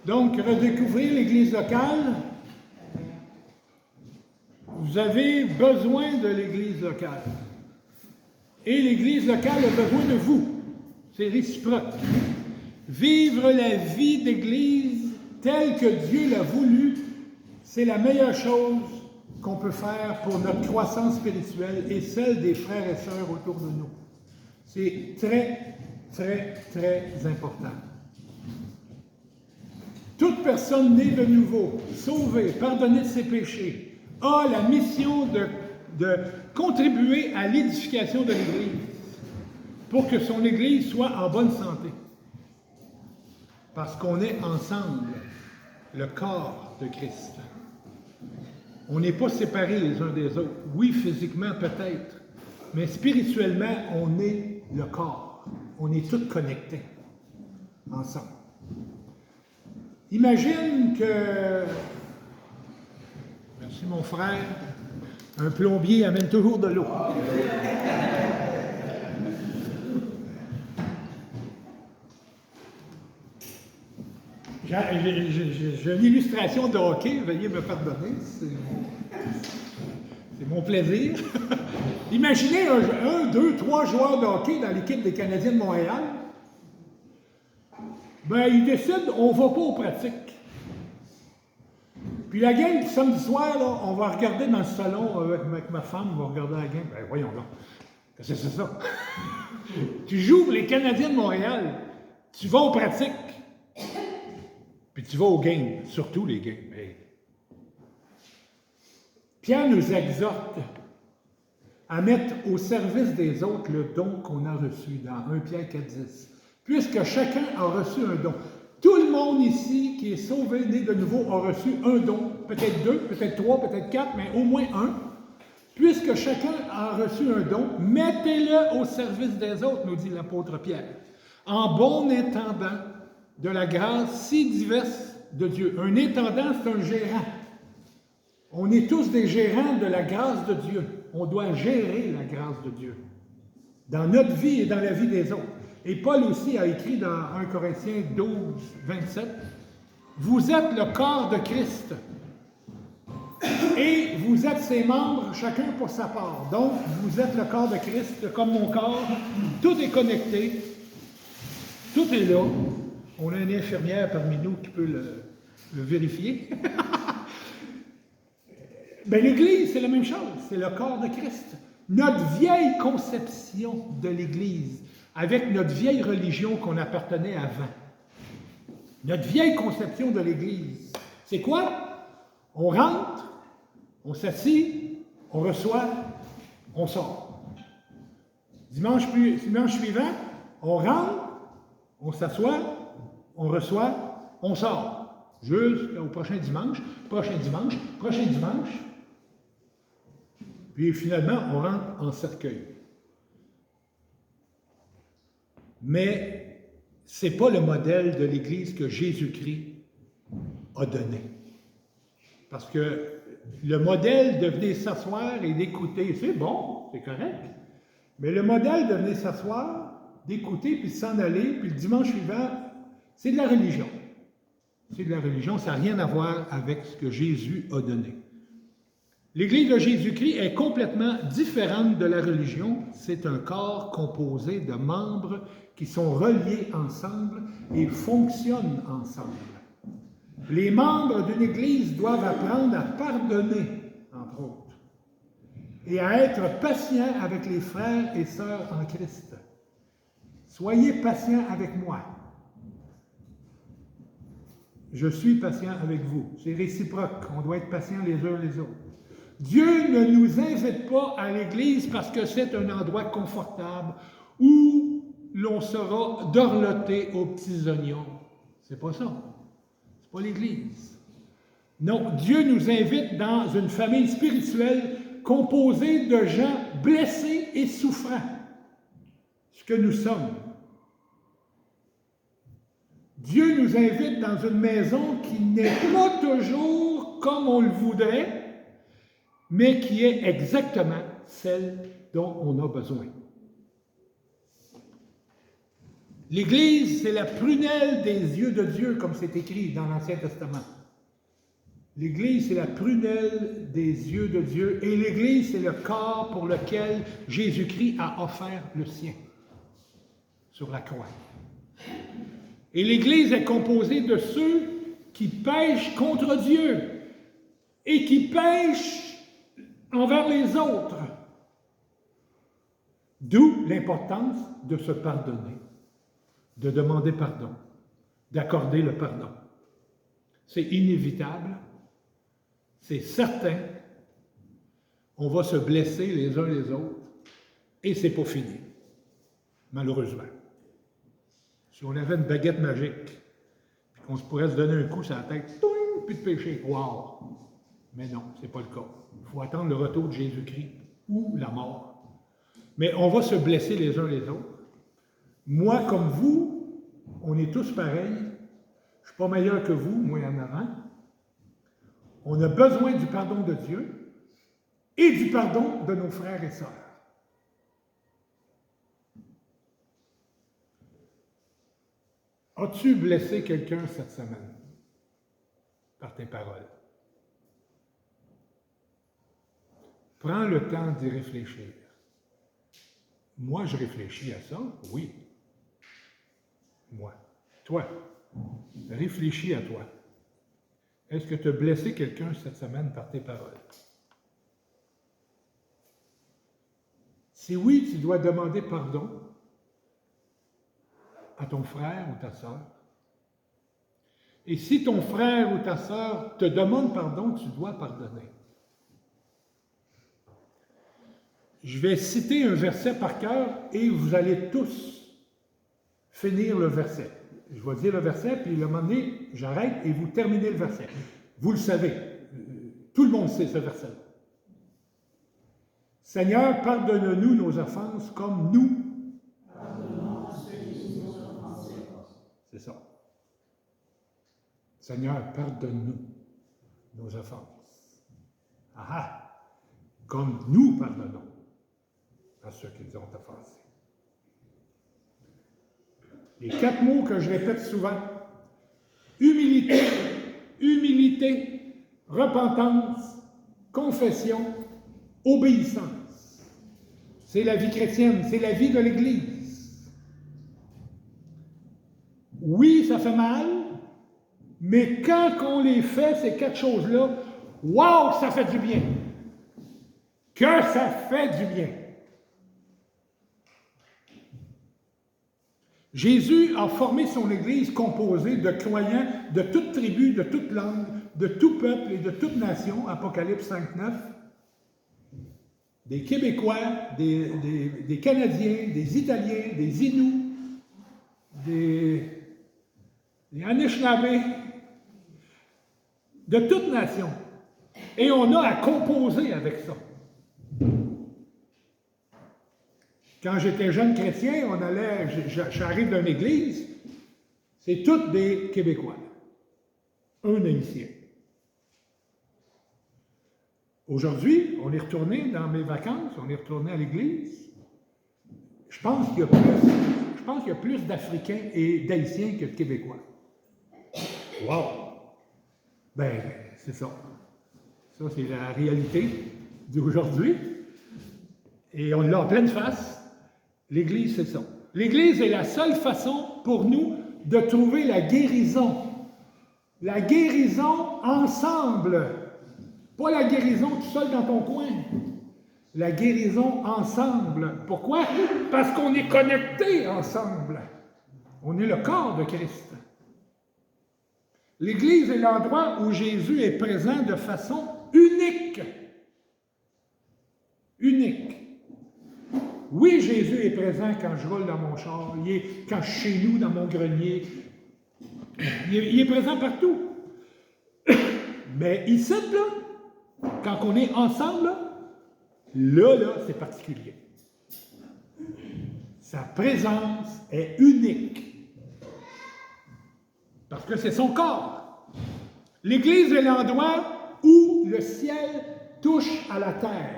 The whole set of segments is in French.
Donc, redécouvrir l'Église locale. Vous avez besoin de l'Église locale. Et l'Église locale a besoin de vous. C'est réciproque. Vivre la vie d'Église telle que Dieu l'a voulu, c'est la meilleure chose qu'on peut faire pour notre croissance spirituelle et celle des frères et sœurs autour de nous. C'est très, très, très important. Toute personne née de nouveau, sauvée, pardonnée de ses péchés, a la mission de contribuer à l'édification de l'Église pour que son Église soit en bonne santé. Parce qu'on est ensemble, le corps de Christ. On n'est pas séparés les uns des autres. Oui, physiquement peut-être, mais spirituellement, on est le corps. On est tous connectés ensemble. Imagine que, merci mon frère, un plombier amène toujours de l'eau. J'ai une illustration de hockey, veuillez me pardonner, c'est mon plaisir. Imaginez un, deux, trois joueurs de hockey dans l'équipe des Canadiens de Montréal. Ben, ils décident, on ne va pas aux pratiques. Puis la game du samedi soir, là, on va regarder dans le salon avec ma femme, on va regarder la game. Ben, voyons là. Qu'est-ce que c'est ça? Tu joues pour les Canadiens de Montréal, tu vas aux pratiques. Puis tu vas aux games, surtout les games. Hey. Pierre nous exhorte à mettre au service des autres le don qu'on a reçu dans 1 Pierre 4,10. Puisque chacun a reçu un don. Tout le monde ici qui est sauvé, né de nouveau, a reçu un don. Peut-être deux, peut-être trois, peut-être quatre, mais au moins un. Puisque chacun a reçu un don, mettez-le au service des autres, nous dit l'apôtre Pierre. En bon intendant de la grâce si diverse de Dieu. Un intendant, c'est un gérant. On est tous des gérants de la grâce de Dieu. On doit gérer la grâce de Dieu dans notre vie et dans la vie des autres. Et Paul aussi a écrit dans 1 Corinthiens 12, 27, « Vous êtes le corps de Christ et vous êtes ses membres, chacun pour sa part. Donc, vous êtes le corps de Christ, comme mon corps. Tout est connecté. Tout est là. » On a une infirmière parmi nous qui peut le vérifier. Bien, l'Église, c'est la même chose. C'est le corps de Christ. Notre vieille conception de l'Église, avec notre vieille religion qu'on appartenait avant. Notre vieille conception de l'Église, c'est quoi? On rentre, on s'assit, on reçoit, on sort. Dimanche suivant, on rentre, on s'assoit, on reçoit, on sort. Jusqu'au prochain dimanche, prochain dimanche, prochain dimanche. Puis finalement, on rentre en cercueil. Mais ce n'est pas le modèle de l'Église que Jésus-Christ a donné. Parce que le modèle de venir s'asseoir et d'écouter, c'est bon, c'est correct. Mais le modèle de venir s'asseoir, d'écouter, puis de s'en aller, puis le dimanche suivant, c'est de la religion. C'est de la religion, ça n'a rien à voir avec ce que Jésus a donné. L'Église de Jésus-Christ est complètement différente de la religion. C'est un corps composé de membres qui sont reliés ensemble et fonctionnent ensemble. Les membres d'une Église doivent apprendre à pardonner, entre autres, et à être patients avec les frères et sœurs en Christ. Soyez patients avec moi. Je suis patient avec vous. C'est réciproque. On doit être patients les uns les autres. Dieu ne nous invite pas à l'Église parce que c'est un endroit confortable où l'on sera dorloté aux petits oignons. C'est pas ça. C'est pas l'Église. Non, Dieu nous invite dans une famille spirituelle composée de gens blessés et souffrants. Ce que nous sommes. Dieu nous invite dans une maison qui n'est pas toujours comme on le voudrait, mais qui est exactement celle dont on a besoin. L'Église, c'est la prunelle des yeux de Dieu, comme c'est écrit dans l'Ancien Testament. L'Église, c'est la prunelle des yeux de Dieu, et l'Église, c'est le corps pour lequel Jésus-Christ a offert le sien sur la croix. Et l'Église est composée de ceux qui pêchent contre Dieu et qui pêchent envers les autres. D'où l'importance de se pardonner, de demander pardon, d'accorder le pardon. C'est inévitable, c'est certain, on va se blesser les uns les autres, et c'est pas fini, malheureusement. Si on avait une baguette magique, puis qu'on se pourrait se donner un coup sur la tête, toum, plus de péché, wow! Mais non, c'est pas le cas. Il faut attendre le retour de Jésus-Christ ou la mort. Mais on va se blesser les uns les autres. Moi comme vous, on est tous pareils. Je ne suis pas meilleur que vous, moi en avant. On a besoin du pardon de Dieu et du pardon de nos frères et sœurs. As-tu blessé quelqu'un cette semaine par tes paroles? Prends le temps d'y réfléchir. Moi, je réfléchis à ça, oui. Moi. Toi, réfléchis à toi. Est-ce que tu as blessé quelqu'un cette semaine par tes paroles? Si oui, tu dois demander pardon à ton frère ou ta sœur. Et si ton frère ou ta sœur te demande pardon, tu dois pardonner. Je vais citer un verset par cœur et vous allez tous finir le verset. Je vais dire le verset, puis à un moment donné, j'arrête et vous terminez le verset. Vous le savez. Tout le monde sait ce verset-là. Seigneur, pardonne-nous nos offenses comme nous. Pardonnons à ceux qui nous ont offensés. C'est ça. Seigneur, pardonne-nous nos offenses. Ah ah! Comme nous pardonnons à ceux qui nous ont offensés. Les 4 mots que je répète souvent: humilité, humilité, repentance, confession, obéissance. C'est la vie chrétienne, c'est la vie de l'Église. Oui, ça fait mal, mais quand on les fait, ces 4 choses-là, wow, ça fait du bien! Que ça fait du bien! Jésus a formé son Église composée de croyants de toute tribu, de toute langue, de tout peuple et de toute nation, Apocalypse 5:9, des Québécois, des Canadiens, des Italiens, des Inuits, des Anishinaabe, de toute nation. Et on a à composer avec ça. Quand j'étais jeune chrétien, j'arrive d'une église, c'est tous des Québécois, un haïtien. Aujourd'hui, on est retourné dans mes vacances, on est retourné à l'église. Je pense qu'il y a plus d'Africains et d'Haïtiens que de Québécois. Wow! Ben, c'est ça. Ça, c'est la réalité d'aujourd'hui. Et on l'a en pleine face. L'Église, c'est ça. L'Église est la seule façon pour nous de trouver la guérison. La guérison ensemble. Pas la guérison tout seul dans ton coin. La guérison ensemble. Pourquoi? Parce qu'on est connectés ensemble. On est le corps de Christ. L'Église est l'endroit où Jésus est présent de façon unique. Unique. Oui, Jésus est présent quand je roule dans mon char, quand je suis chez nous, dans mon grenier. Il est présent partout. Mais ici, là, quand on est ensemble, là, c'est particulier. Sa présence est unique. Parce que c'est son corps. L'Église est l'endroit où le ciel touche à la terre.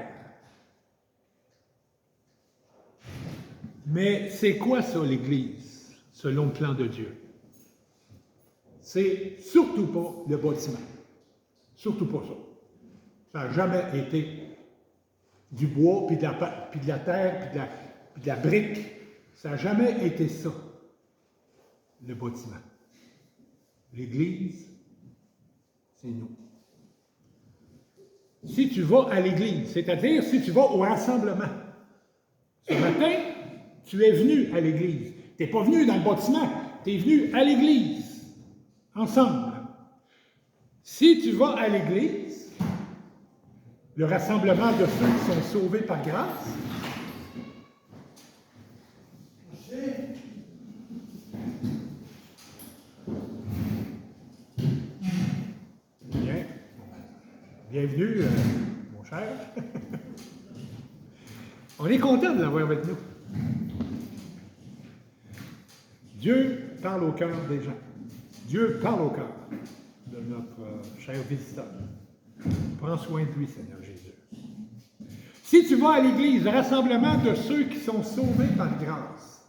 Mais c'est quoi ça, l'Église? selon le plan de Dieu. C'est surtout pas le bâtiment. Surtout pas ça. Ça n'a jamais été du bois, puis de la terre, puis de la brique. Ça n'a jamais été ça, le bâtiment. L'Église, c'est nous. Si tu vas à l'Église, c'est-à-dire si tu vas au rassemblement, ce matin, tu es venu à l'Église. Tu n'es pas venu dans le bâtiment, tu es venu à l'Église, ensemble. Si tu vas à l'Église, le rassemblement de ceux qui sont sauvés par grâce, bien, bienvenue, mon cher. On est content de l'avoir avec nous. Dieu parle au cœur des gens. Dieu parle au cœur de notre cher visiteur. Prends soin de lui, Seigneur Jésus. Si tu vas à l'Église, le rassemblement de ceux qui sont sauvés par grâce,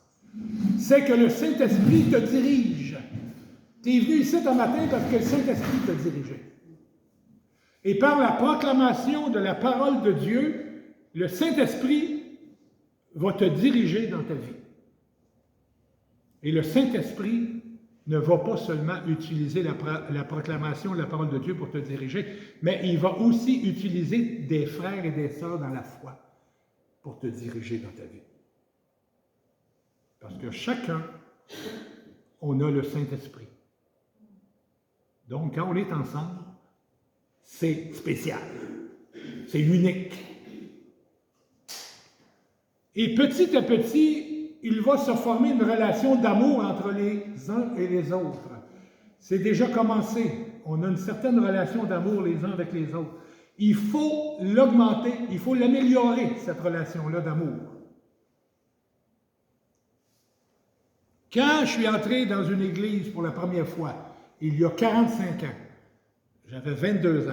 c'est que le Saint-Esprit te dirige. Tu es venu ici ce matin parce que le Saint-Esprit t'a dirigé. Et par la proclamation de la parole de Dieu, le Saint-Esprit va te diriger dans ta vie. Et le Saint-Esprit ne va pas seulement utiliser la proclamation de la parole de Dieu pour te diriger, mais il va aussi utiliser des frères et des sœurs dans la foi pour te diriger dans ta vie. Parce que chacun, on a le Saint-Esprit. Donc, quand on est ensemble, c'est spécial. C'est unique. Et petit à petit, il va se former une relation d'amour entre les uns et les autres. C'est déjà commencé. On a une certaine relation d'amour les uns avec les autres. Il faut l'augmenter, il faut l'améliorer, cette relation-là d'amour. Quand je suis entré dans une église pour la première fois, il y a 45 ans, j'avais 22 ans,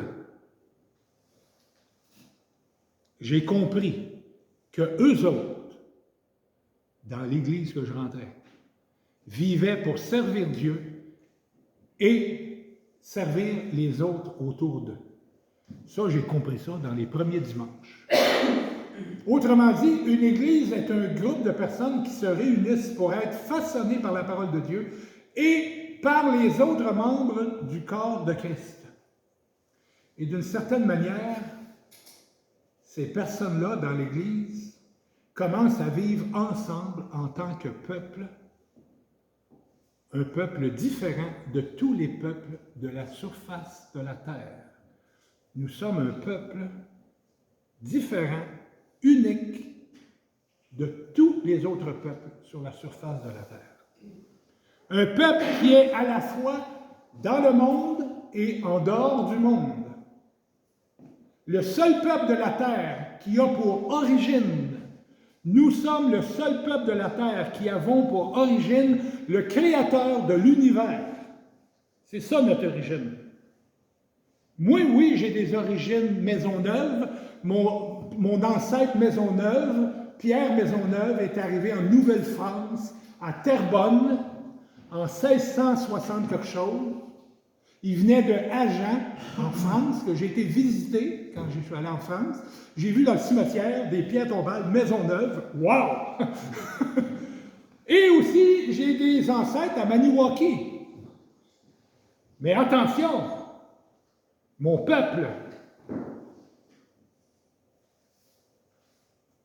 j'ai compris que eux autres, dans l'église que je rentrais, vivaient pour servir Dieu et servir les autres autour d'eux. Ça, j'ai compris ça dans les premiers dimanches. Autrement dit, une église est un groupe de personnes qui se réunissent pour être façonnées par la parole de Dieu et par les autres membres du corps de Christ. Et d'une certaine manière, ces personnes-là dans l'église commencent à vivre ensemble en tant que peuple, un peuple différent de tous les peuples de la surface de la terre. Nous sommes un peuple différent, unique de tous les autres peuples sur la surface de la terre. Un peuple qui est à la fois dans le monde et en dehors du monde. Le seul peuple de la terre qui a pour origine, nous sommes le seul peuple de la terre qui avons pour origine le Créateur de l'univers. C'est ça notre origine. Moi, oui, j'ai des origines Maisonneuve. Mon ancêtre Maisonneuve, Pierre Maisonneuve, est arrivé en Nouvelle-France, à Terrebonne, en 1660 quelque chose. Il venait de Agen, en France, que j'ai été visiter quand je suis allé en France. J'ai vu dans le cimetière des pierres tombales Maisonneuve. Wow! Et aussi, j'ai des ancêtres à Maniwaki. Mais attention, mon peuple,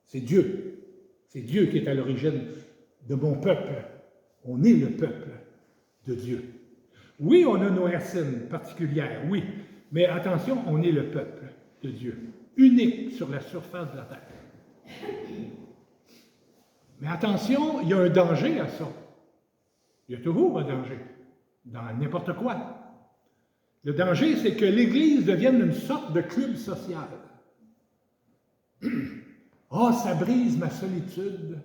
c'est Dieu. C'est Dieu qui est à l'origine de mon peuple. On est le peuple de Dieu. Oui, on a nos racines particulières, oui, mais attention, on est le peuple de Dieu, unique sur la surface de la terre. Mais attention, il y a un danger à ça. Il y a toujours un danger, dans n'importe quoi. Le danger, c'est que l'Église devienne une sorte de club social. Ah, ça brise ma solitude.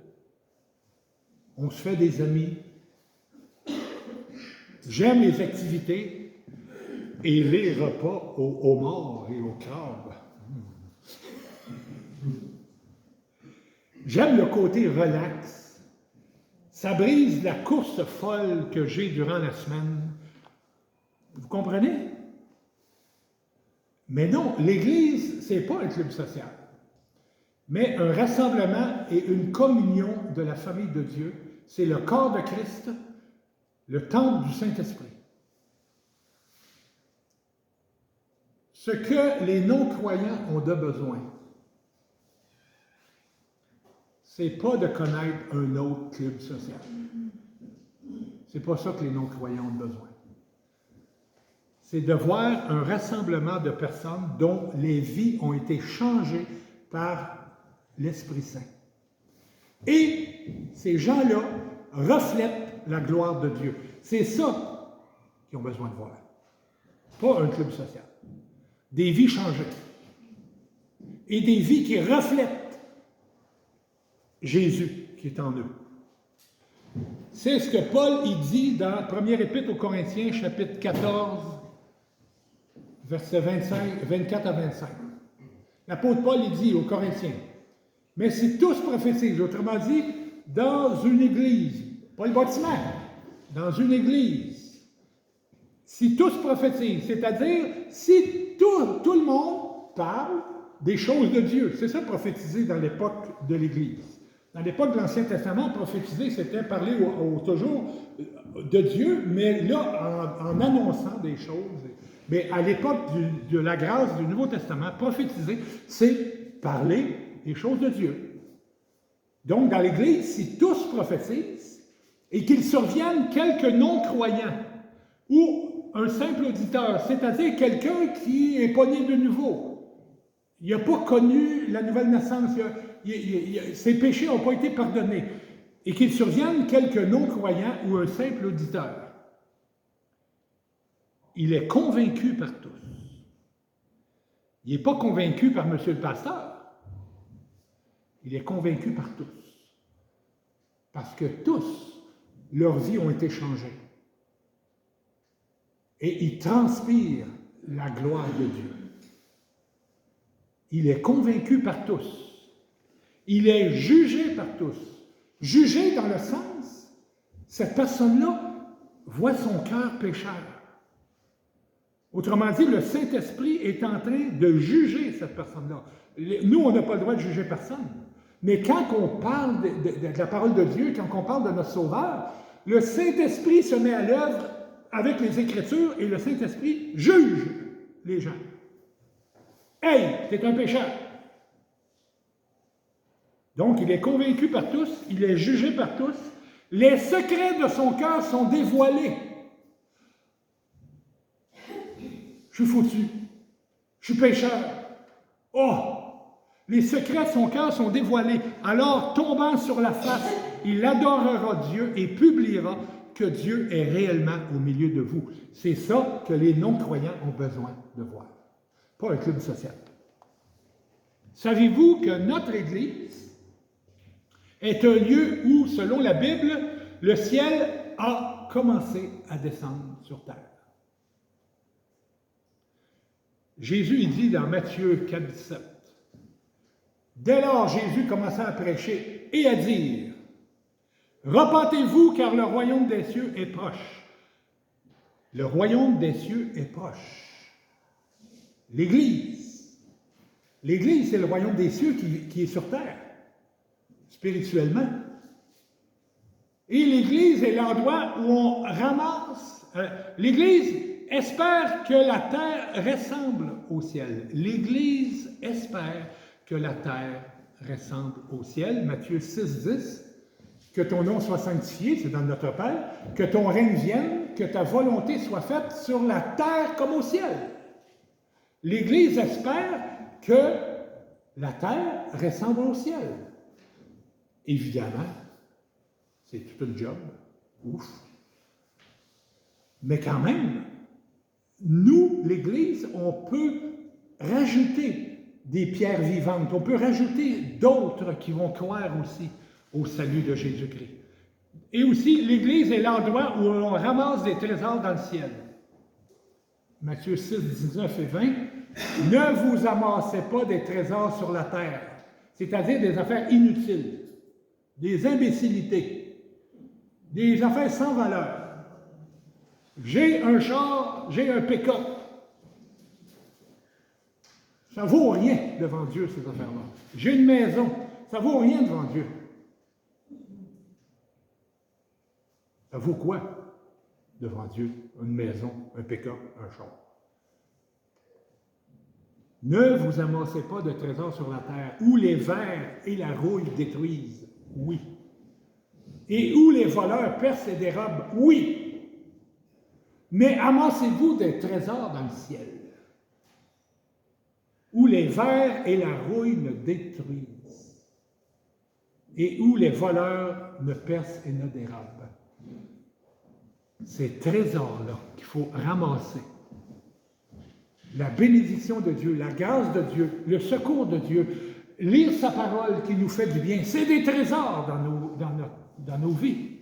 On se fait des amis. J'aime les activités et les repas aux homards et aux crabes. J'aime le côté relax. Ça brise la course folle que j'ai durant la semaine. Vous comprenez? Mais non, l'Église, ce n'est pas un club social, mais un rassemblement et une communion de la famille de Dieu. C'est le corps de Christ, le temple du Saint-Esprit. Ce que les non-croyants ont de besoin, c'est pas de connaître un autre club social. C'est pas ça que les non-croyants ont besoin. C'est de voir un rassemblement de personnes dont les vies ont été changées par l'Esprit Saint. Et ces gens-là reflètent la gloire de Dieu. C'est ça qu'ils ont besoin de voir. Pas un club social. Des vies changées. Et des vies qui reflètent Jésus qui est en eux. C'est ce que Paul il dit dans la première épître aux Corinthiens, chapitre 14, versets 24 à 25. L'apôtre Paul il dit aux Corinthiens, « Mais si tous prophétisent, autrement dit, dans une église, pas le bâtiment, dans une église, si tous prophétisent, c'est-à-dire si tout le monde parle des choses de Dieu. C'est ça prophétiser dans l'époque de l'Église. Dans l'époque de l'Ancien Testament, prophétiser, c'était parler toujours de Dieu, mais là, en annonçant des choses. Mais à l'époque de la grâce du Nouveau Testament, prophétiser, c'est parler des choses de Dieu. Donc, dans l'Église, si tous prophétisent, et qu'il survienne quelques non-croyants, ou un simple auditeur, c'est-à-dire quelqu'un qui n'est pas né de nouveau. Il n'a pas connu la nouvelle naissance, ses péchés n'ont pas été pardonnés. Et qu'il survienne quelques non-croyants ou un simple auditeur. Il est convaincu par tous. Il n'est pas convaincu par monsieur le pasteur. Il est convaincu par tous. Parce que tous, leurs vies ont été changées. Et il transpire la gloire de Dieu. Il est convaincu par tous. Il est jugé par tous. Jugé dans le sens, cette personne-là voit son cœur pécheur. Autrement dit, le Saint-Esprit est en train de juger cette personne-là. Nous, on n'a pas le droit de juger personne. Mais quand on parle de la parole de Dieu, quand on parle de notre Sauveur, le Saint-Esprit se met à l'œuvre avec les Écritures et le Saint-Esprit juge les gens. Hey, t'es un pécheur. Donc, il est convaincu par tous, il est jugé par tous. Les secrets de son cœur sont dévoilés. Je suis foutu. Je suis pécheur. Oh! Les secrets de son cœur sont dévoilés. Alors, tombant sur la face, il adorera Dieu et publiera que Dieu est réellement au milieu de vous. C'est ça que les non-croyants ont besoin de voir. Pas un club social. Savez-vous que notre Église est un lieu où, selon la Bible, le ciel a commencé à descendre sur terre? Jésus il dit dans Matthieu 4, 17, « Dès lors, Jésus commença à prêcher et à dire, « Repentez-vous, car le royaume des cieux est proche. » Le royaume des cieux est proche. L'Église. L'Église, c'est le royaume des cieux qui est sur terre, spirituellement. Et l'Église est l'endroit où on ramasse. L'Église espère que la terre ressemble au ciel. L'Église espère que la terre ressemble au ciel. Matthieu 6, 10. Que ton nom soit sanctifié, c'est dans notre Père, que ton règne vienne, que ta volonté soit faite sur la terre comme au ciel. L'Église espère que la terre ressemble au ciel. Évidemment, c'est tout un job. Ouf. Mais quand même, nous, l'Église, on peut rajouter des pierres vivantes. On peut rajouter d'autres qui vont croire aussi au salut de Jésus-Christ. Et aussi, l'Église est l'endroit où on ramasse des trésors dans le ciel. Matthieu 6, 19 et 20. « Ne vous amassez pas des trésors sur la terre, c'est-à-dire des affaires inutiles, des imbécilités, des affaires sans valeur. J'ai un char, j'ai un pick-up. Ça vaut rien devant Dieu, ces affaires-là. J'ai une maison, ça vaut rien devant Dieu. Ça vaut quoi devant Dieu? Une maison, un pick-up, un char. Ne vous amassez pas de trésors sur la terre, où les vers et la rouille détruisent, oui. Et où les voleurs percent et dérobent, oui. Mais amassez-vous des trésors dans le ciel, où les vers et la rouille ne détruisent, et où les voleurs ne percent et ne dérobent. Ces trésors-là qu'il faut ramasser. La bénédiction de Dieu, la grâce de Dieu, le secours de Dieu, lire sa parole qui nous fait du bien, c'est des trésors dans nos vies.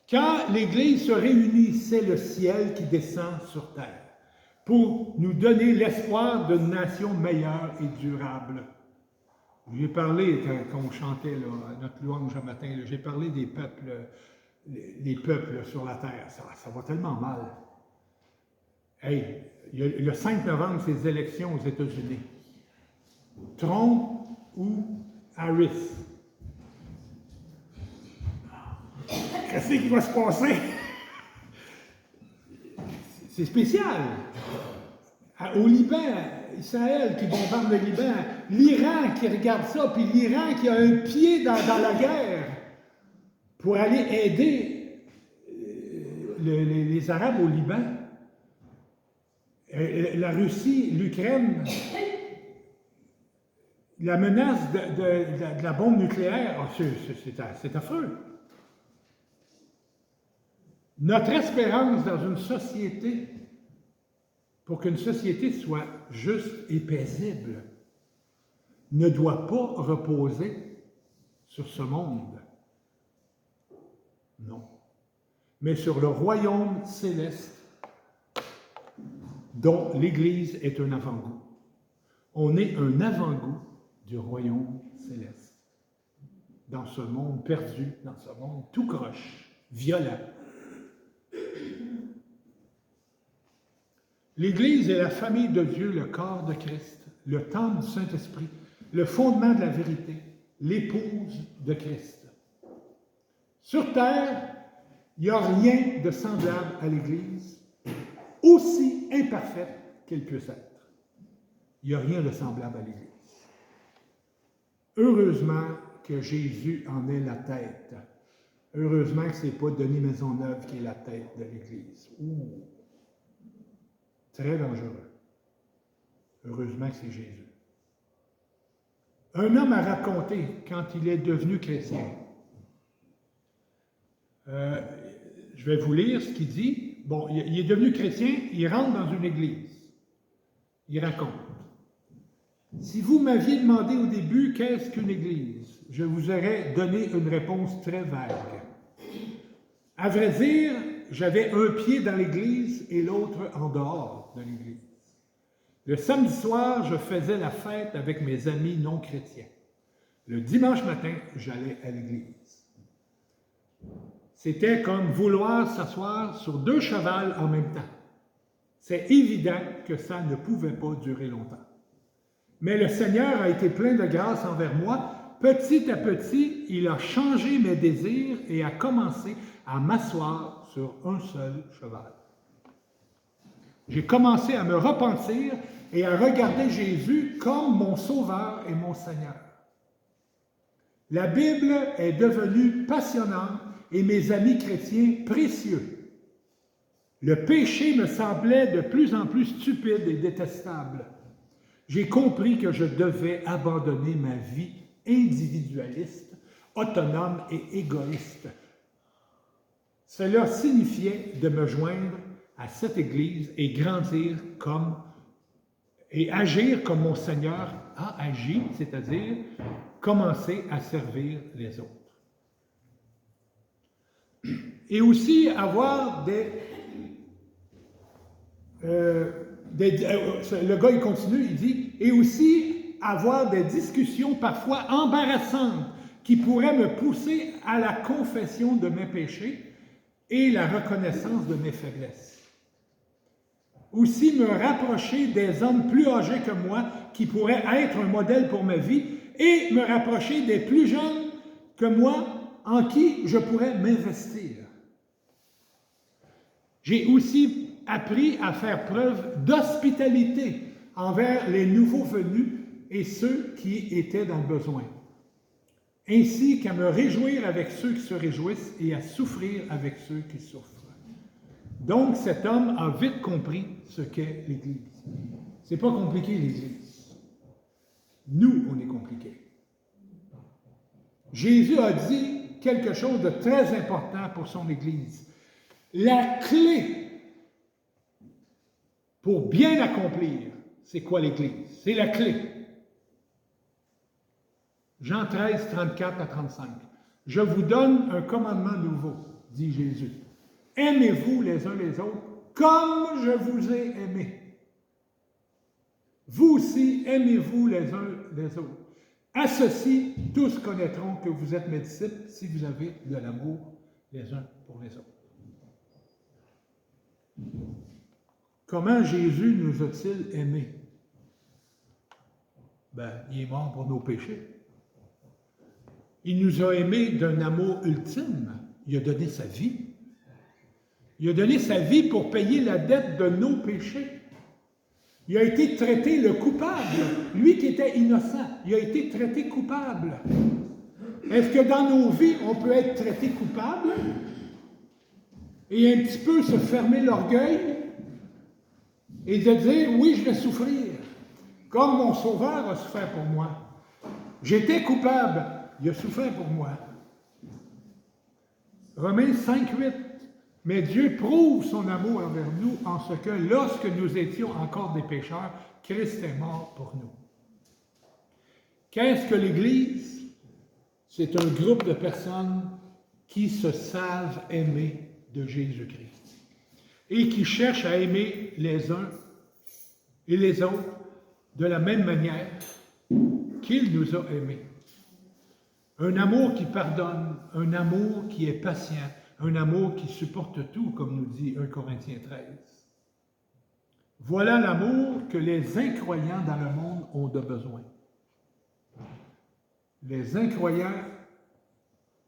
Quand l'Église se réunit, c'est le ciel qui descend sur terre pour nous donner l'espoir d'une nation meilleure et durable. J'ai parlé, quand on chantait là, notre louange un matin, j'ai parlé des peuples, les peuples sur la terre. Ça va tellement mal. Hey, le 5 novembre, c'est les élections aux États-Unis. Trump ou Harris? Qu'est-ce qui va se passer? C'est spécial. Au Liban, Israël qui bombarde le Liban, l'Iran qui regarde ça, puis l'Iran qui a un pied dans la guerre pour aller aider les Arabes au Liban. La Russie, l'Ukraine, la menace de la bombe nucléaire, c'est affreux. Notre espérance dans une société, pour qu'une société soit juste et paisible, ne doit pas reposer sur ce monde. Non. Mais sur le royaume céleste dont l'Église est un avant-goût. On est un avant-goût du royaume céleste. Dans ce monde perdu, dans ce monde tout croche, violent. L'Église est la famille de Dieu, le corps de Christ, le temple du Saint-Esprit, le fondement de la vérité, l'épouse de Christ. Sur terre, il n'y a rien de semblable à l'Église, aussi imparfaite qu'elle puisse être. Il n'y a rien de semblable à l'Église. Heureusement que Jésus en est la tête. Heureusement que ce n'est pas Denis Maisonneuve qui est la tête de l'Église. Ouh! Très dangereux. Heureusement que c'est Jésus. Un homme a raconté, quand il est devenu chrétien, je vais vous lire ce qu'il dit. Bon, il est devenu chrétien, il rentre dans une église. Il raconte. Si vous m'aviez demandé au début qu'est-ce qu'une église, je vous aurais donné une réponse très vague. À vrai dire, j'avais un pied dans l'église et l'autre en dehors de l'église. Le samedi soir, je faisais la fête avec mes amis non chrétiens. Le dimanche matin, j'allais à l'église. C'était comme vouloir s'asseoir sur deux chevals en même temps. C'est évident que ça ne pouvait pas durer longtemps. Mais le Seigneur a été plein de grâce envers moi. Petit à petit, il a changé mes désirs et a commencé à m'asseoir sur un seul cheval. J'ai commencé à me repentir et à regarder Jésus comme mon Sauveur et mon Seigneur. La Bible est devenue passionnante et mes amis chrétiens précieux. Le péché me semblait de plus en plus stupide et détestable. J'ai compris que je devais abandonner ma vie individualiste, autonome et égoïste. Cela signifiait de me joindre à cette Église et grandir et agir comme mon Seigneur a agi, c'est-à-dire commencer à servir les autres. Et aussi avoir le gars, il continue, il dit, et aussi avoir des discussions parfois embarrassantes qui pourrait me pousser à la confession de mes péchés et la reconnaissance de mes faiblesses. Aussi me rapprocher des hommes plus âgés que moi qui pourraient être un modèle pour ma vie et me rapprocher des plus jeunes que moi en qui je pourrais m'investir. J'ai aussi appris à faire preuve d'hospitalité envers les nouveaux venus et ceux qui étaient dans le besoin, ainsi qu'à me réjouir avec ceux qui se réjouissent et à souffrir avec ceux qui souffrent. Donc, cet homme a vite compris ce qu'est l'Église. C'est pas compliqué, l'Église. Nous, on est compliqués. Jésus a dit quelque chose de très important pour son Église. La clé pour bien accomplir, c'est quoi l'Église? C'est la clé. Jean 13, 34 à 35. Je vous donne un commandement nouveau, dit Jésus. Aimez-vous les uns les autres comme je vous ai aimé. Vous aussi, aimez-vous les uns les autres. À ceci, tous connaîtront que vous êtes mes disciples si vous avez de l'amour les uns pour les autres. Comment Jésus nous a-t-il aimés? Il est mort pour nos péchés. Il nous a aimés d'un amour ultime. Il a donné sa vie. Il a donné sa vie pour payer la dette de nos péchés. Il a été traité le coupable. Lui qui était innocent, il a été traité coupable. Est-ce que dans nos vies, on peut être traité coupable et un petit peu se fermer l'orgueil et de dire, oui, je vais souffrir, comme mon Sauveur a souffert pour moi. J'étais coupable, il a souffert pour moi. Romains 5, 8. Mais Dieu prouve son amour envers nous en ce que, lorsque nous étions encore des pécheurs, Christ est mort pour nous. Qu'est-ce que l'Église? C'est un groupe de personnes qui se savent aimer de Jésus-Christ et qui cherchent à aimer les uns et les autres de la même manière qu'il nous a aimés. Un amour qui pardonne, un amour qui est patient, un amour qui supporte tout, comme nous dit 1 Corinthiens 13. Voilà l'amour que les incroyants dans le monde ont de besoin. Les incroyants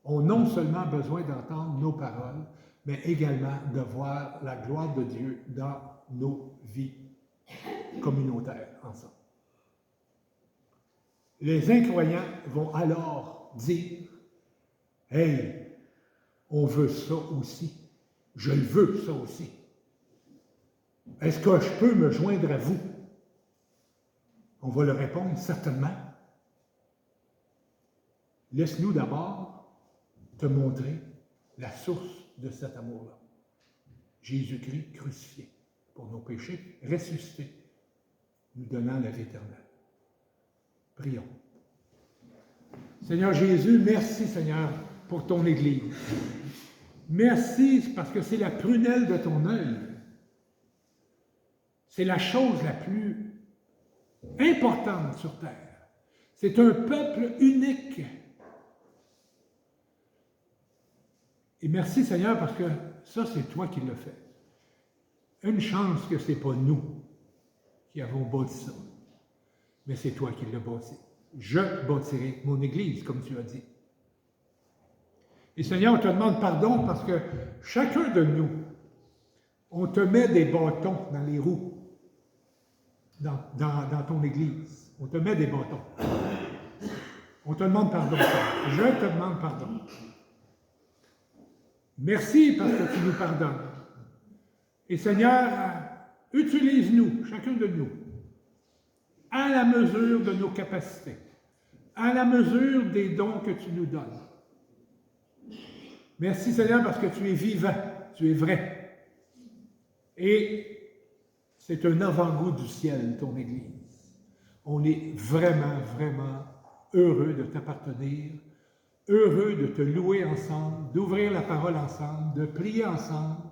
ont non seulement besoin d'entendre nos paroles, mais également de voir la gloire de Dieu dans nos vies communautaires ensemble. Les incroyants vont alors dire, « Hey, on veut ça aussi. Je le veux, ça aussi. Est-ce que je peux me joindre à vous? » On va leur répondre, certainement. Laisse-nous d'abord te montrer la source de cet amour-là. Jésus-Christ crucifié pour nos péchés, ressuscité, nous donnant la vie éternelle. Prions. Seigneur Jésus, merci Seigneur pour ton Église. Merci parce que c'est la prunelle de ton œil. C'est la chose la plus importante sur terre. C'est un peuple unique. Et merci Seigneur parce que ça, c'est toi qui l'as fait. Une chance que ce n'est pas nous qui avons bâti ça, mais c'est toi qui l'as bâti. Je bâtirai mon Église, comme tu as dit. Et Seigneur, on te demande pardon parce que chacun de nous, on te met des bâtons dans les roues, dans ton Église. On te met des bâtons. On te demande pardon. Je te demande pardon. Merci parce que tu nous pardonnes. Et Seigneur, utilise-nous, chacun de nous, à la mesure de nos capacités, à la mesure des dons que tu nous donnes. Merci Seigneur parce que tu es vivant, tu es vrai. Et c'est un avant-goût du ciel, ton Église. On est vraiment, vraiment heureux de t'appartenir, heureux de te louer ensemble, d'ouvrir la parole ensemble, de prier ensemble.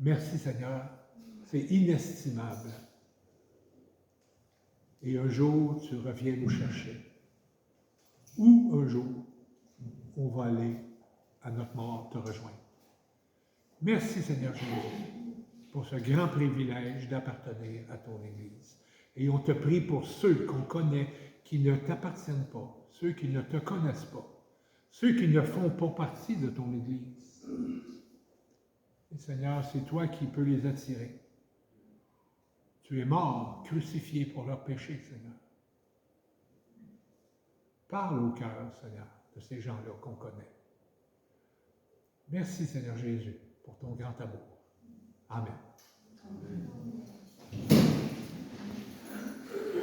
Merci Seigneur, c'est inestimable. Et un jour, tu reviens nous chercher. où un jour on va aller à notre mort te rejoindre. Merci Seigneur Jésus pour ce grand privilège d'appartenir à ton Église. Et on te prie pour ceux qu'on connaît qui ne t'appartiennent pas, ceux qui ne te connaissent pas, ceux qui ne font pas partie de ton Église. Et Seigneur, c'est toi qui peux les attirer. Tu es mort, crucifié pour leurs péchés, Seigneur. Parle au cœur, Seigneur, de ces gens-là qu'on connaît. Merci, Seigneur Jésus, pour ton grand amour. Amen. Amen.